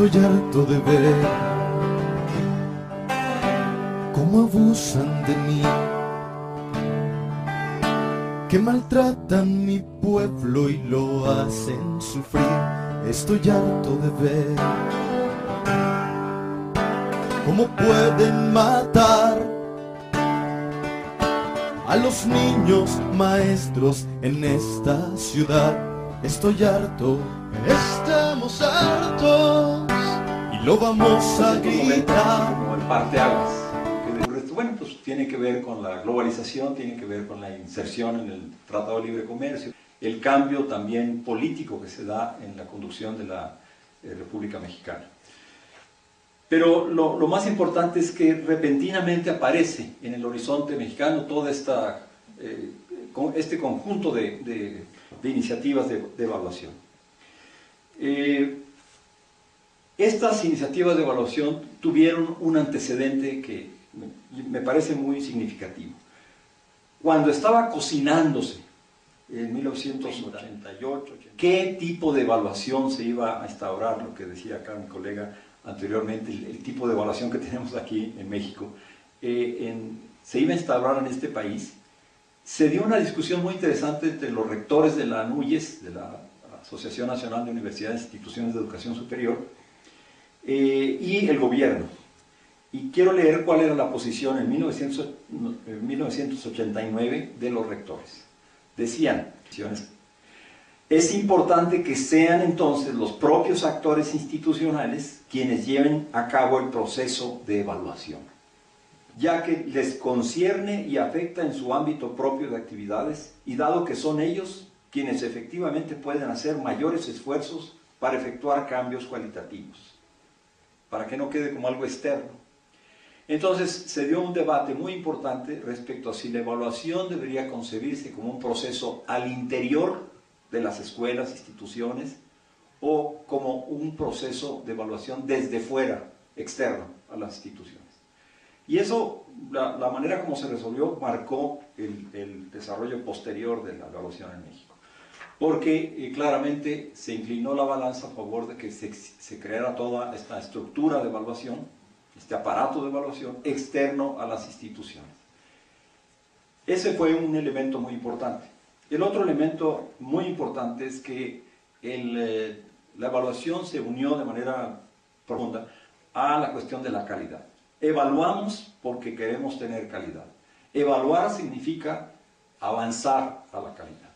Estoy harto de ver cómo abusan de mí, que maltratan mi pueblo y lo hacen sufrir. Estoy harto de ver cómo pueden matar a los niños maestros en esta ciudad. Estoy harto, estamos hartos y lo vamos a gritar. Como el parteaguas. Bueno, pues tiene que ver con la globalización, tiene que ver con la inserción en el Tratado de Libre Comercio, el cambio también político que se da en la conducción de la República Mexicana. Pero lo más importante es que repentinamente aparece en el horizonte mexicano todo este conjunto de iniciativas de evaluación. Estas iniciativas de evaluación tuvieron un antecedente que me parece muy significativo. Cuando estaba cocinándose en 1988, ¿qué tipo de evaluación se iba a instaurar? Lo que decía acá mi colega anteriormente, el tipo de evaluación que tenemos aquí en México, se iba a instaurar en este país. Se dio una discusión muy interesante entre los rectores de la ANUYES, de la Asociación Nacional de Universidades e Instituciones de Educación Superior, y el gobierno. Y quiero leer cuál era la posición en 1989 de los rectores. Decían: es importante que sean entonces los propios actores institucionales quienes lleven a cabo el proceso de evaluación, ya que les concierne y afecta en su ámbito propio de actividades, y dado que son ellos quienes efectivamente pueden hacer mayores esfuerzos para efectuar cambios cualitativos, para que no quede como algo externo. Entonces se dio un debate muy importante respecto a si la evaluación debería concebirse como un proceso al interior de las escuelas, instituciones, o como un proceso de evaluación desde fuera, externo a las instituciones. Y eso, la manera como se resolvió, marcó el desarrollo posterior de la evaluación en México. Porque claramente se inclinó la balanza a favor de que se creara toda esta estructura de evaluación, este aparato de evaluación externo a las instituciones. Ese fue un elemento muy importante. El otro elemento muy importante es que la evaluación se unió de manera profunda a la cuestión de la calidad. Evaluamos porque queremos tener calidad. Evaluar significa avanzar a la calidad.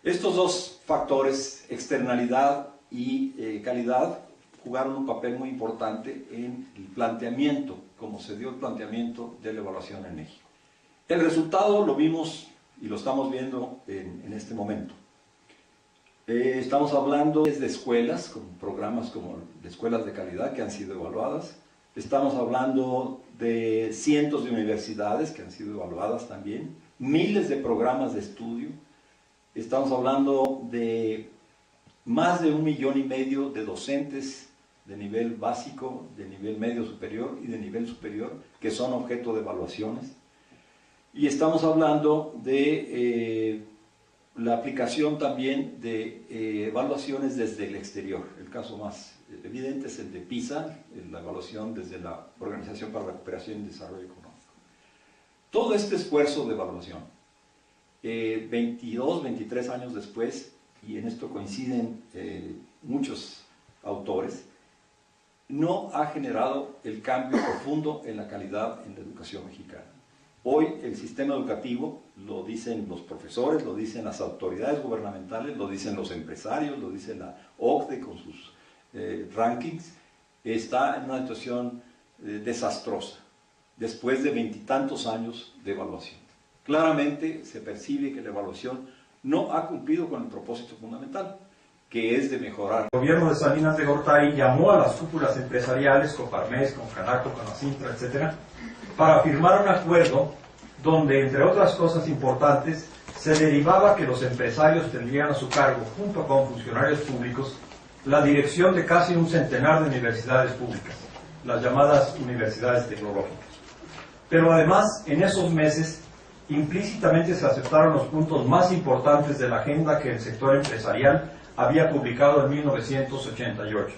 Estos dos factores, externalidad y calidad, jugaron un papel muy importante en el planteamiento, como se dio el planteamiento de la evaluación en México. El resultado lo vimos y lo estamos viendo en este momento. Estamos hablando de escuelas, con programas como de escuelas de calidad que han sido evaluadas. Estamos hablando de cientos de universidades que han sido evaluadas también, miles de programas de estudio. Estamos hablando de más de 1,5 millones de docentes de nivel básico, de nivel medio superior y de nivel superior, que son objeto de evaluaciones. Y estamos hablando de la aplicación también de evaluaciones desde el exterior. El caso más evidente es el de PISA, la evaluación desde la Organización para la Cooperación y Desarrollo Económico. Todo este esfuerzo de evaluación, 22, 23 años después, y en esto coinciden muchos autores, no ha generado el cambio profundo en la calidad en la educación mexicana. Hoy el sistema educativo, lo dicen los profesores, lo dicen las autoridades gubernamentales, lo dicen los empresarios, lo dice la OCDE con sus rankings, está en una situación desastrosa, después de 20 y tantos años de evaluación. Claramente se percibe que la evaluación no ha cumplido con el propósito fundamental, que es de mejorar. El gobierno de Salinas de Gortari llamó a las cúpulas empresariales, Coparmex, Concanaco, Conacintra, etc., para firmar un acuerdo donde, entre otras cosas importantes, se derivaba que los empresarios tendrían a su cargo, junto con funcionarios públicos, la dirección de casi un centenar de universidades públicas, las llamadas universidades tecnológicas. Pero además, en esos meses, implícitamente se aceptaron los puntos más importantes de la agenda que el sector empresarial había publicado en 1988.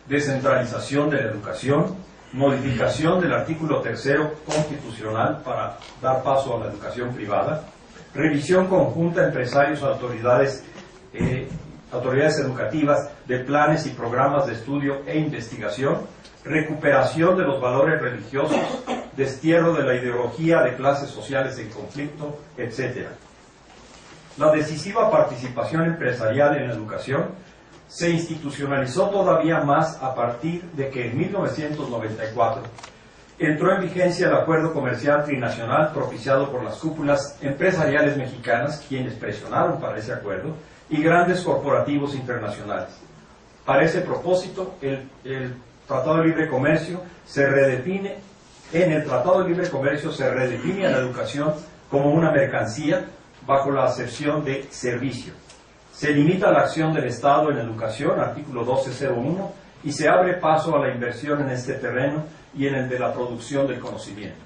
descentralización de la educación, modificación del artículo 3º constitucional para dar paso a la educación privada, revisión conjunta a empresarios, autoridades educativas de planes y programas de estudio e investigación, recuperación de los valores religiosos, destierro de la ideología de clases sociales en conflicto, etc. La decisiva participación empresarial en la educación se institucionalizó todavía más a partir de que en 1994 entró en vigencia el acuerdo comercial trinacional propiciado por las cúpulas empresariales mexicanas, quienes presionaron para ese acuerdo, y grandes corporativos internacionales. Para ese propósito, el Tratado de Libre Comercio se redefine, en el Tratado de Libre Comercio se redefine a la educación como una mercancía bajo la acepción de servicio. Se limita la acción del Estado en educación, artículo 1201, y se abre paso a la inversión en este terreno y en el de la producción del conocimiento.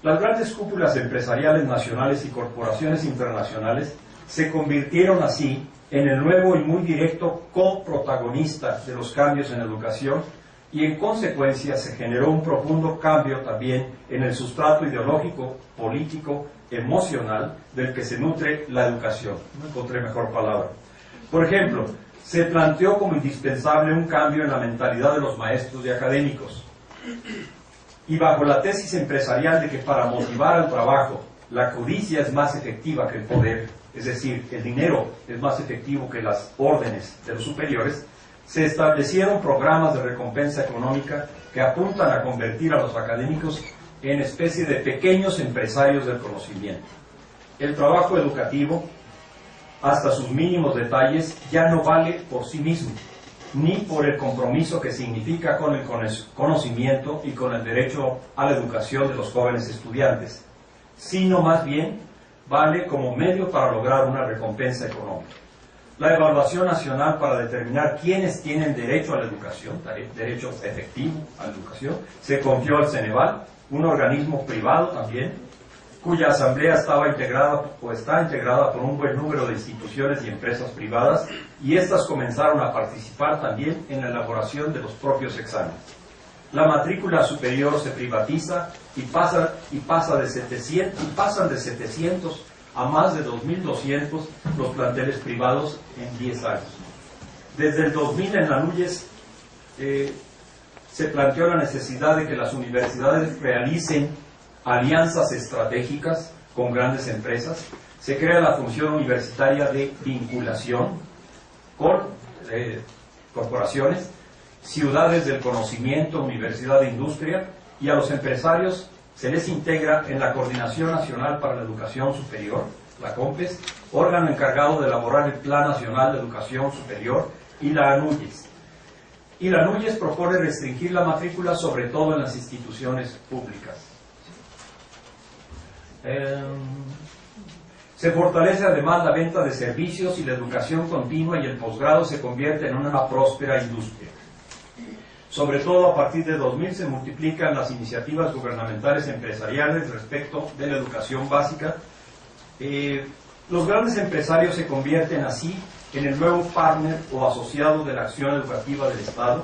Las grandes cúpulas empresariales nacionales y corporaciones internacionales se convirtieron así en el nuevo y muy directo coprotagonista de los cambios en educación, y en consecuencia se generó un profundo cambio también en el sustrato ideológico, político, emocional del que se nutre la educación. No encontré mejor palabra. Por ejemplo, se planteó como indispensable un cambio en la mentalidad de los maestros y académicos, y bajo la tesis empresarial de que para motivar al trabajo la codicia es más efectiva que el poder, es decir, el dinero es más efectivo que las órdenes de los superiores, se establecieron programas de recompensa económica que apuntan a convertir a los académicos en especie de pequeños empresarios del conocimiento. El trabajo educativo, hasta sus mínimos detalles, ya no vale por sí mismo, ni por el compromiso que significa con el conocimiento y con el derecho a la educación de los jóvenes estudiantes, sino más bien vale como medio para lograr una recompensa económica. La evaluación nacional para determinar quiénes tienen derecho a la educación, derecho efectivo a la educación, se confió al Ceneval, un organismo privado también, cuya asamblea estaba integrada o está integrada por un buen número de instituciones y empresas privadas, y estas comenzaron a participar también en la elaboración de los propios exámenes. La matrícula superior se privatiza y pasan de 700 a más de 2.200 los planteles privados en 10 años. Desde el 2000 en la NUYES se planteó la necesidad de que las universidades realicen alianzas estratégicas con grandes empresas. Se crea la función universitaria de vinculación con corporaciones, ciudades del conocimiento, universidad de industria, y a los empresarios se les integra en la Coordinación Nacional para la Educación Superior, la COMPES, órgano encargado de elaborar el Plan Nacional de Educación Superior, y la ANUYES. Y la ANUYES propone restringir la matrícula sobre todo en las instituciones públicas. Se fortalece además la venta de servicios y la educación continua, y el posgrado se convierte en una próspera industria. Sobre todo a partir de 2000 se multiplican las iniciativas gubernamentales empresariales respecto de la educación básica. Los grandes empresarios se convierten así en el nuevo partner o asociado de la acción educativa del Estado,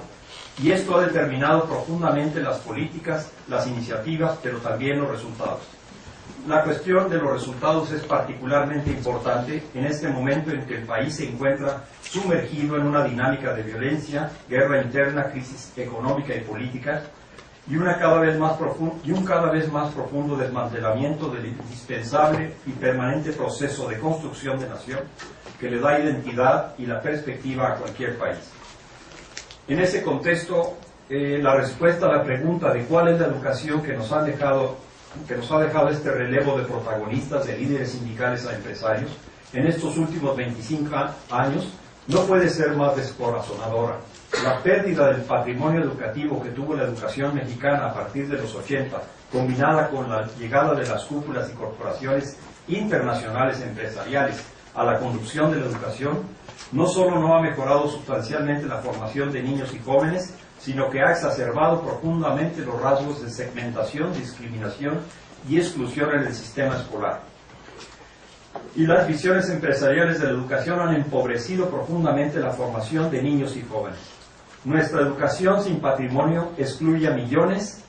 y esto ha determinado profundamente las políticas, las iniciativas, pero también los resultados. La cuestión de los resultados es particularmente importante en este momento en que el país se encuentra sumergido en una dinámica de violencia, guerra interna, crisis económica y política, y un cada vez más profundo desmantelamiento del indispensable y permanente proceso de construcción de nación que le da identidad y la perspectiva a cualquier país. En ese contexto, la respuesta a la pregunta de cuál es la educación que nos ha dejado este relevo de protagonistas, de líderes sindicales a empresarios, en estos últimos 25 años, no puede ser más descorazonadora. La pérdida del patrimonio educativo que tuvo la educación mexicana a partir de los 80, combinada con la llegada de las cúpulas y corporaciones internacionales empresariales a la conducción de la educación, no solo no ha mejorado sustancialmente la formación de niños y jóvenes, sino que ha exacerbado profundamente los rasgos de segmentación, discriminación y exclusión en el sistema escolar. Y las visiones empresariales de la educación han empobrecido profundamente la formación de niños y jóvenes. Nuestra educación sin patrimonio excluye a millones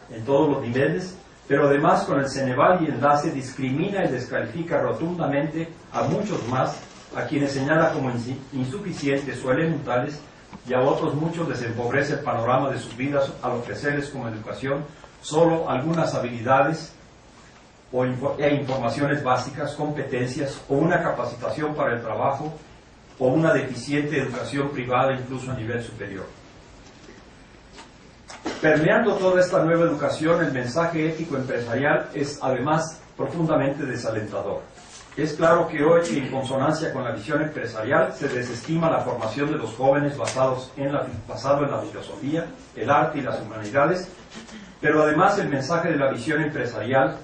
en todos los niveles, pero además con el Ceneval y Enlace discrimina y descalifica rotundamente a muchos más, a quienes señala como insuficientes o elementales, y a otros muchos les empobrece el panorama de sus vidas al ofrecerles como educación solo algunas habilidades e informaciones básicas, competencias o una capacitación para el trabajo o una deficiente educación privada incluso a nivel superior. Permeando toda esta nueva educación, el mensaje ético empresarial es además profundamente desalentador. Es claro que hoy, en consonancia con la visión empresarial, se desestima la formación de los jóvenes basado en la filosofía, el arte y las humanidades, pero además el mensaje de la visión empresarial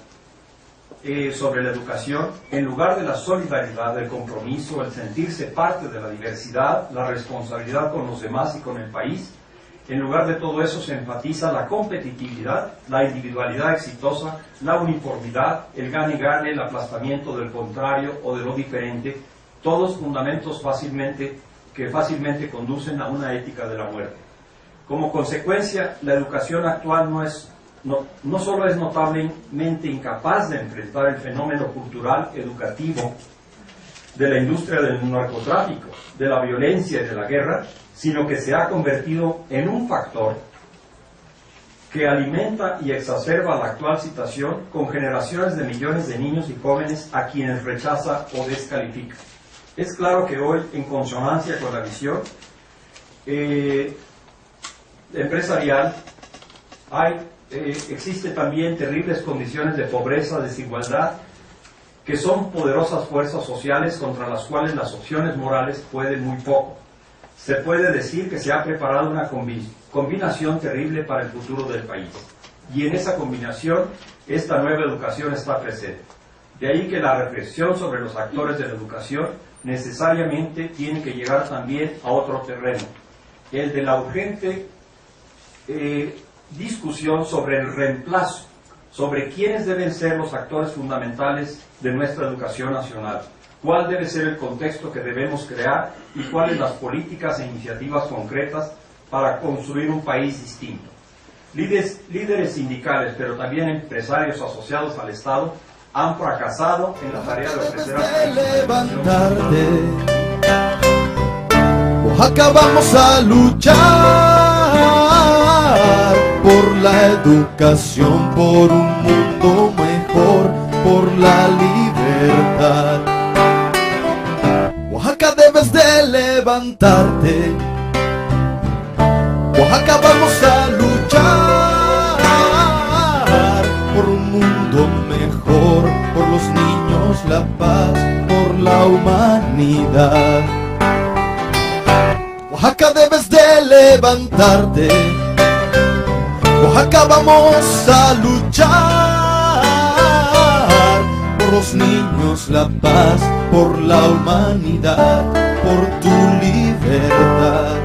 sobre la educación, en lugar de la solidaridad, el compromiso, el sentirse parte de la diversidad, la responsabilidad con los demás y con el país, en lugar de todo eso se enfatiza la competitividad, la individualidad exitosa, la uniformidad, el gane-gane, el aplastamiento del contrario o de lo diferente, todos fundamentos que fácilmente conducen a una ética de la muerte. Como consecuencia, la educación actual no solo es notablemente incapaz de enfrentar el fenómeno cultural educativo de la industria del narcotráfico, de la violencia y de la guerra, sino que se ha convertido en un factor que alimenta y exacerba la actual situación con generaciones de millones de niños y jóvenes a quienes rechaza o descalifica. Es claro que hoy, en consonancia con la visión empresarial, existe también terribles condiciones de pobreza, desigualdad, que son poderosas fuerzas sociales contra las cuales las opciones morales pueden muy poco. Se puede decir que se ha preparado una combinación terrible para el futuro del país. Y en esa combinación, esta nueva educación está presente. De ahí que la reflexión sobre los actores de la educación necesariamente tiene que llegar también a otro terreno, el de la urgente discusión sobre el reemplazo, sobre quiénes deben ser los actores fundamentales de nuestra educación nacional, cuál debe ser el contexto que debemos crear y cuáles las políticas e iniciativas concretas para construir un país distinto. Líderes sindicales, pero también empresarios asociados al Estado, han fracasado en la tarea de ofrecer levantarte. Oaxaca, vamos a luchar por la educación, por un mundo mejor, por la libertad. Oaxaca, debes de levantarte. Oaxaca, vamos a luchar por un mundo mejor, por los niños, la paz, por la humanidad. Oaxaca, debes de levantarte. Oaxaca, vamos a luchar por los niños, la paz, por la humanidad, por tu libertad.